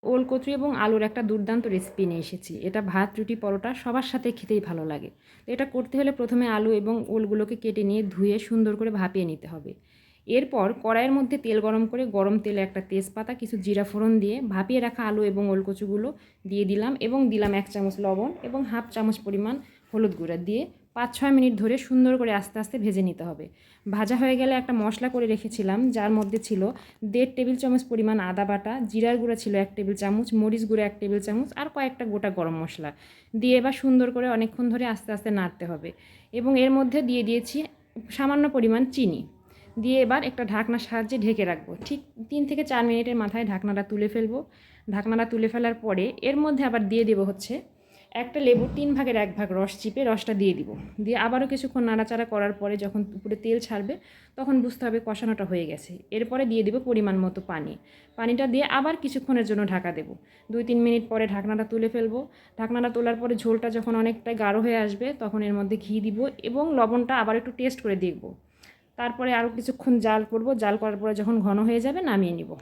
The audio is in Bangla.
ওলকচু এবং আলুর একটা দুর্দান্ত রেসিপি নিয়ে এসেছি। এটা ভাত, রুটি, পরোটা সবার সাথে খেতেই ভালো লাগে। তো এটা করতে হলে প্রথমে আলু এবং ওলগুলোকে কেটে নিয়ে ধুয়ে সুন্দর করে ভাপিয়ে নিতে হবে। এরপর কড়াইয়ের মধ্যে তেল গরম করে গরম তেলে একটা তেজপাতা, কিছু জিরা ফোড়ন দিয়ে ভাপিয়ে রাখা আলু এবং ওলকচুগুলো দিয়ে দিলাম এবং দিলাম 1 চামচ লবণ এবং হাফ চামচ পরিমাণ হলুদ গুঁড়া দিয়ে 5-6 মিনিট ধরে সুন্দর করে আস্তে আস্তে ভেজে নিতে হবে। ভাজা হয়ে গেলে একটা মশলা করে রেখেছিলাম, যার মধ্যে ছিল 1.5 টেবিল চামচ পরিমাণ আদা বাটা, জিরার গুঁড়া ছিল 1 টেবিল চামচ, মরিচ গুঁড়া 1 টেবিল চামচ আর কয়েকটা গোটা গরম মশলা দিয়ে এবার সুন্দর করে অনেকক্ষণ ধরে আস্তে আস্তে নাড়তে হবে। এবং এর মধ্যে দিয়ে দিয়েছি সামান্য পরিমাণ চিনি দিয়ে এবার একটা ঢাকনার সাহায্যে ঢেকে রাখবো। ঠিক 3 থেকে 4 মিনিটের মাথায় ঢাকনাটা তুলে ফেলবো। ঢাকনাটা তুলে ফেলার পরে এর মধ্যে আবার দিয়ে দেবো হচ্ছে একটা লেবুর 3 ভাগের 1 ভাগ রস চিপে রসটা দিয়ে দিব। দিয়ে আবারও কিছুক্ষণ নাড়াচাড়া করার পরে যখন উপরে তেল ছাড়বে তখন বুঝতে হবে কষানোটা হয়ে গেছে। এরপরে দিয়ে দেবো পরিমাণ মতো পানি। পানিটা দিয়ে আবার কিছুক্ষণের জন্য ঢাকা দেবো। 2-3 মিনিট পরে ঢাকনাটা তুলে ফেলবো। ঢাকনাটা তোলার পরে ঝোলটা যখন অনেকটা গাঢ় হয়ে আসবে তখন এর মধ্যে ঘি দিব এবং লবণটা আবার একটু টেস্ট করে দেখব। তারপরে আরও কিছুক্ষণ জাল করব। জাল করার পরে যখন ঘন হয়ে যাবে নামিয়ে নিব।